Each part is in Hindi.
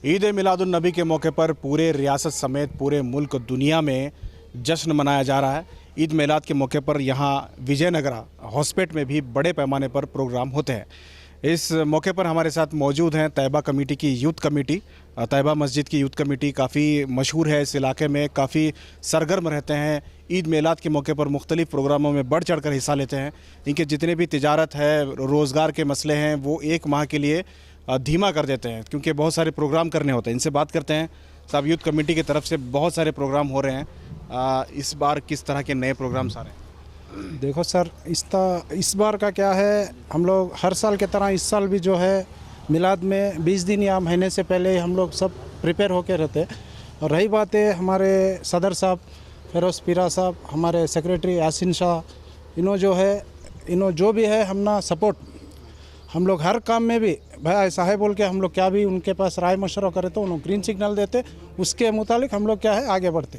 ईद मिलादुन्नबी के मौके पर पूरे रियासत समेत पूरे मुल्क दुनिया में जश्न मनाया जा रहा है। ईद मिलाद के मौके पर यहाँ विजयनगरा हॉस्पिटल में भी बड़े पैमाने पर प्रोग्राम होते हैं। इस मौके पर हमारे साथ मौजूद हैं तैयबा कमेटी की यूथ कमेटी। तैयबा मस्जिद की यूथ कमेटी काफ़ी मशहूर है इस इलाके में, काफ़ी सरगर्म रहते हैं। ईद मिलाद के मौके पर मुख्तलिफ़ प्रोग्रामों में बढ़ चढ़ कर हिस्सा लेते हैं। इनके जितने भी तिजारत है, रोज़गार के मसले हैं, वो एक माह के लिए धीमा कर देते हैं क्योंकि बहुत सारे प्रोग्राम करने होते हैं। इनसे बात करते हैं। साहब, यूथ कमेटी की तरफ से बहुत सारे प्रोग्राम हो रहे हैं, इस बार किस तरह के नए प्रोग्राम्स आ रहे हैं? देखो सर, इस बार का क्या है, हम लोग हर साल की तरह इस साल भी जो है मिलाद में 20 दिन या महीने से पहले हम लोग सब प्रिपेयर होके रहते हैं। और रही बात है हमारे सदर साहब फेरोज़ पीरा साहब, हमारे सेक्रेटरी यासिन शाह, इन्हों जो भी है हम ना सपोर्ट, हम लोग हर काम में भी भाई ऐसा है बोल के हम लोग क्या भी उनके पास राय मशवरा करे तो उन्होंने ग्रीन सिग्नल देते, उसके मुतालिक हम लोग क्या है आगे बढ़ते।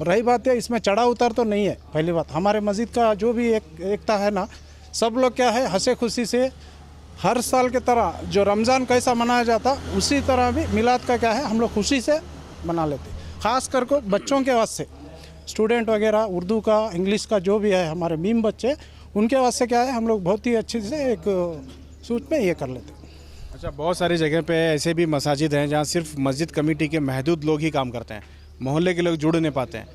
और रही बात है इसमें चढ़ाव उतार तो नहीं है। पहली बात, हमारे मस्जिद का जो भी एकता है ना, सब लोग क्या है हंसे खुशी से हर साल की तरह जो रमज़ान कैसा मनाया जाता उसी तरह भी मिलाद का क्या है हम लोग खुशी से मना लेते। ख़ास करके बच्चों के वास्ते, स्टूडेंट वगैरह उर्दू का इंग्लिश का जो भी है हमारे मीम बच्चे, उनके वास्ते क्या है हम लोग बहुत ही अच्छे से एक सूट में ये कर लेते। अच्छा, बहुत सारी जगह पे ऐसे भी मसाजिद हैं जहाँ सिर्फ मस्जिद कमेटी के महदूद लोग ही काम करते हैं, मोहल्ले के लोग जुड़ नहीं पाते हैं।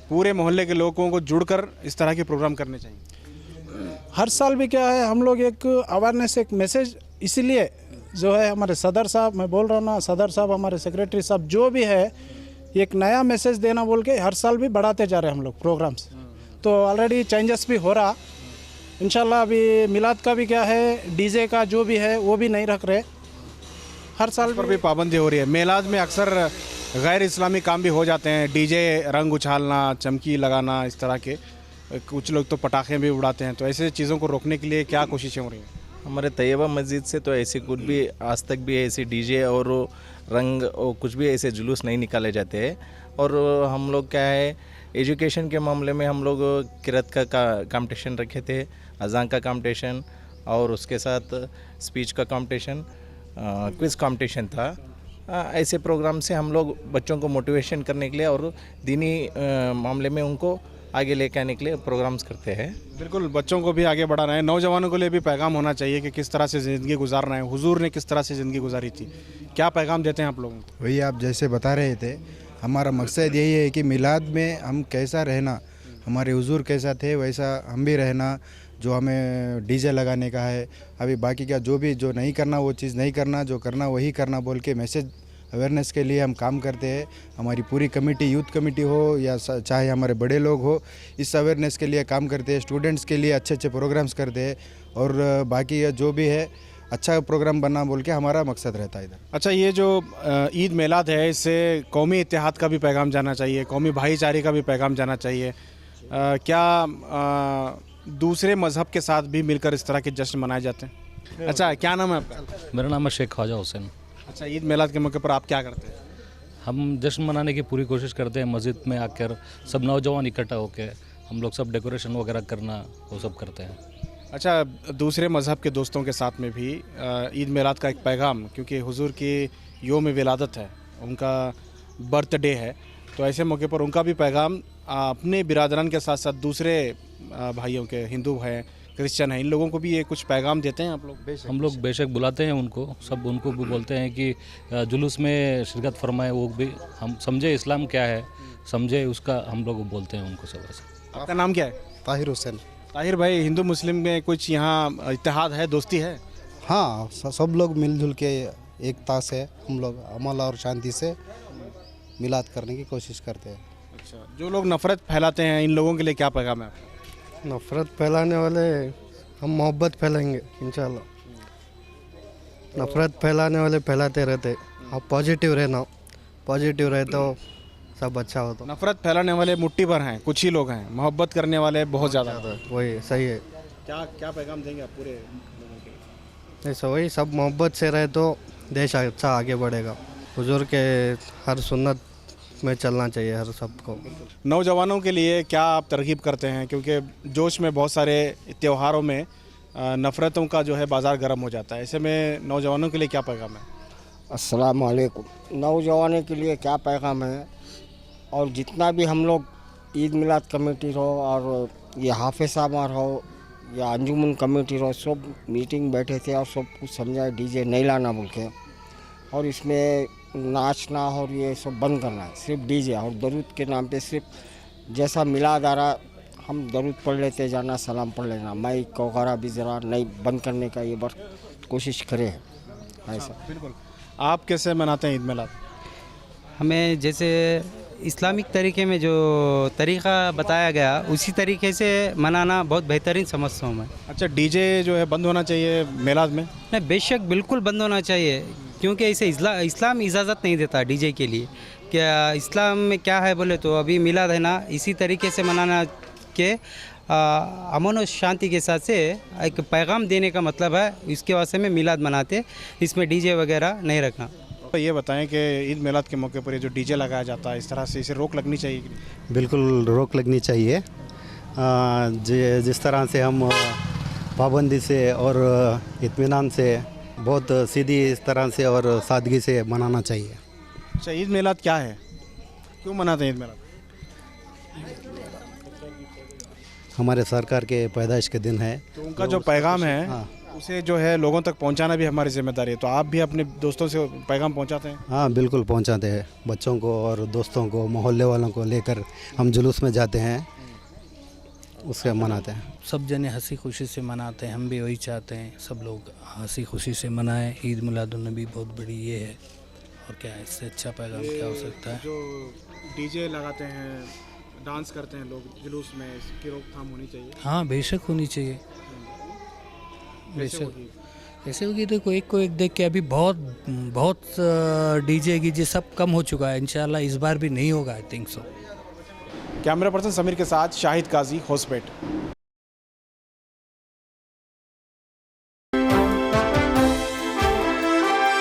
पूरे मोहल्ले के लोगों को जुड़कर इस तरह के प्रोग्राम करने चाहिए। हर साल भी क्या है हम लोग एक अवेयरनेस, एक मैसेज, इसीलिए जो है हमारे सदर साहब, मैं बोल रहा हूँ ना, सदर साहब, हमारे सेक्रेटरी साहब, जो भी है एक नया मैसेज देना बोल के हर साल भी बढ़ाते जा रहे हैं हम लोग प्रोग्राम्स। तो ऑलरेडी चेंजेस भी हो रहा इंशाल्लाह। अभी मिलाद का भी क्या है, डीजे का जो भी है वो भी नहीं रख रहे, हर साल पर भी पाबंदी हो रही है। मिलाद में अक्सर गैर इस्लामी काम भी हो जाते हैं, डीजे, रंग उछालना, चमकी लगाना, इस तरह के। कुछ लोग तो पटाखे भी उड़ाते हैं। तो ऐसे चीज़ों को रोकने के लिए क्या कोशिशें हो रही हैं? हमारे तैयबा मस्जिद से तो ऐसे कुछ भी आज तक भी ऐसे डीजे और रंग और कुछ भी ऐसे जुलूस नहीं निकाले जाते हैं। और हम लोग क्या है, एजुकेशन के मामले में हम लोग किरत का कंपटीशन रखे थे, अज़ान का कंपटीशन, और उसके साथ स्पीच का कंपटीशन, क्विज़ कंपटीशन था। ऐसे प्रोग्राम से हम लोग बच्चों को मोटिवेशन करने के लिए और दीनी मामले में उनको आगे लेके आने के लिए प्रोग्राम्स करते हैं। बिल्कुल, बच्चों को भी आगे बढ़ाना है, नौजवानों के लिए भी पैगाम होना चाहिए कि किस तरह से ज़िंदगी गुजारना है। हुजूर ने किस तरह से ज़िंदगी गुजारी थी, क्या पैगाम देते हैं आप लोगों को? वही आप जैसे बता रहे थे, हमारा मकसद यही है कि मिलाद में हम कैसा रहना, हमारे हुजूर कैसा थे वैसा हम भी रहना। जो हमें डीजे लगाने का है, अभी बाकी का जो नहीं करना वो चीज़ नहीं करना, जो करना वही करना बोल के मैसेज अवेयरनेस के लिए हम काम करते हैं। हमारी पूरी कमेटी, यूथ कमेटी हो या चाहे हमारे बड़े लोग हो, इस अवेयरनेस के लिए काम करते हैं। स्टूडेंट्स के लिए अच्छे अच्छे प्रोग्राम्स करते हैं और बाकी जो भी है अच्छा प्रोग्राम बनना बोल के हमारा मकसद रहता है इधर। अच्छा, ये जो ईद मिलाद है, इससे कौमी इत्तेहाद का भी पैगाम जाना चाहिए, कौमी भाईचारे का भी पैगाम जाना चाहिए। क्या दूसरे मज़हब के साथ भी मिलकर इस तरह के जश्न मनाए जाते हैं? अच्छा, क्या नाम है आपका? मेरा नाम है शेख ख्वाजा हुसैन। अच्छा, ईद मिलाद के मौके पर आप क्या करते हैं? हम जश्न मनाने की पूरी कोशिश करते हैं। मस्जिद में आकर सब नौजवान इकट्ठा होकर हम लोग सब डेकोरेशन वगैरह करना वो सब करते हैं। अच्छा, दूसरे मज़हब के दोस्तों के साथ में भी ईद मिलाद का एक पैगाम, क्योंकि हुजूर की योम विलादत है, उनका बर्थडे है, तो ऐसे मौके पर उनका भी पैगाम अपने बिरादरान के साथ साथ दूसरे भाइयों के, हिंदू हैं, क्रिश्चियन हैं, इन लोगों को भी ये कुछ पैगाम देते हैं आप लोग? हम लोग बेशक बुलाते हैं उनको, सब उनको भी बोलते हैं कि जुलूस में शिरकत फरमाए, वो भी हम समझे इस्लाम क्या है, समझे उसका हम लोग बोलते हैं उनको सब ऐसे। आपका नाम क्या है? ताहिर हुसैन। ताहिर भाई, हिंदू मुस्लिम में कुछ यहाँ इत्तेहाद है, दोस्ती है? हाँ, सब लोग मिलजुल के एकता से हम लोग अमल और शांति से मिलाद करने की कोशिश करते हैं। अच्छा, जो लोग नफ़रत फैलाते हैं, इन लोगों के लिए क्या पैगाम है आपका? नफ़रत फैलाने वाले हम मोहब्बत फैलाएंगे इंशाल्लाह। नफ़रत फैलाने वाले फैलाते रहते, आप पॉजिटिव रहना, पॉजिटिव रहे तो सब अच्छा होता। नफ़रत फैलाने वाले मुट्ठी भर हैं, कुछ ही लोग हैं, मोहब्बत करने वाले बहुत ज़्यादा हैं। वही सही है। क्या पैगाम देंगे आप पूरे लोगों के लिए? ऐसा वही सब मोहब्बत से रहे तो देश अच्छा आगे बढ़ेगा। हुजूर के हर सुन्नत में चलना चाहिए हर सबको। नौजवानों के लिए क्या आप तरगीब करते हैं, क्योंकि जोश में बहुत सारे त्योहारों में नफ़रतों का जो है बाज़ार गर्म हो जाता है, ऐसे में नौजवानों के लिए क्या पैगाम है? अस्सलाम वालेकुम। नौजवानों के लिए क्या पैगाम है, और जितना भी हम लोग ईद मिलाद कमेटी हो और ये हाफिज साहब हो या अंजुमन कमेटी हो, सब मीटिंग बैठे थे और सब कुछ समझाए डीजे नहीं लाना बोल के, और इसमें नाचना और ये सब बंद करना है, सिर्फ डीजे और दरूद के नाम पे सिर्फ जैसा मिलाद आ रहा हम दरूद पढ़ लेते जाना, सलाम पढ़ लेना, माइक वगैरह भी ज़रा नहीं बंद करने का ये बस कोशिश करें ऐसा। बिल्कुल। आप कैसे मनाते हैं ईद मिलाद? हमें जैसे इस्लामिक तरीके में जो तरीक़ा बताया गया उसी तरीके से मनाना बहुत बेहतरीन समझता हूँ मैं। अच्छा, डीजे जो है बंद होना चाहिए मिलाद में? नहीं, बेशक बिल्कुल बंद होना चाहिए, क्योंकि इसे इस्लाम इजाज़त नहीं देता डीजे के लिए। क्या इस्लाम में क्या है बोले तो अभी मिलाद है ना, इसी तरीके से मनाना के अमन और शांति के साथ से एक पैगाम देने का मतलब है, इसके वास्ते में मिलाद मनाते, इसमें डीजे वगैरह नहीं रखना। तो ये बताएं कि ईद मिलाद के मौके पर ये जो डीजे लगाया जाता है इस तरह से, इसे रोक लगनी चाहिए कि नहीं? बिल्कुल रोक लगनी चाहिए। जिस तरह से हम पाबंदी से और इत्मीनान से, बहुत सीधी इस तरह से और सादगी से मनाना चाहिए। अच्छा, ईद मिलाद क्या है, क्यों मनाते हैं ईद मिलाद? हमारे सरकार के पैदाइश के दिन है, तो उनका जो पैगाम है उसे जो है लोगों तक पहुंचाना भी हमारी जिम्मेदारी है, तो आप भी अपने दोस्तों से पैगाम पहुंचाते हैं? हाँ बिल्कुल पहुंचाते हैं, बच्चों को और दोस्तों को, मोहल्ले वालों को लेकर हम जुलूस में जाते हैं, उससे मनाते हैं। सब जने हंसी खुशी से मनाते हैं, हम भी वही चाहते हैं, सब लोग हंसी खुशी से मनाएं। ईद मिलादुन्नबी बहुत बड़ी ये है, और क्या है, इससे अच्छा पैगाम क्या हो सकता है। जो डीजे लगाते हैं, डांस करते हैं लोग जुलूस में, इसकी रोकथाम होनी चाहिए। हाँ बेशक होनी चाहिए, बेशक। ऐसे होगी, देखो एक को एक देख के अभी बहुत डीजे की सब कम हो चुका है, इंशाल्लाह इस बार भी नहीं होगा, I think so. Camera person Sameer के साथ शाहिद काजी, होस्पेट।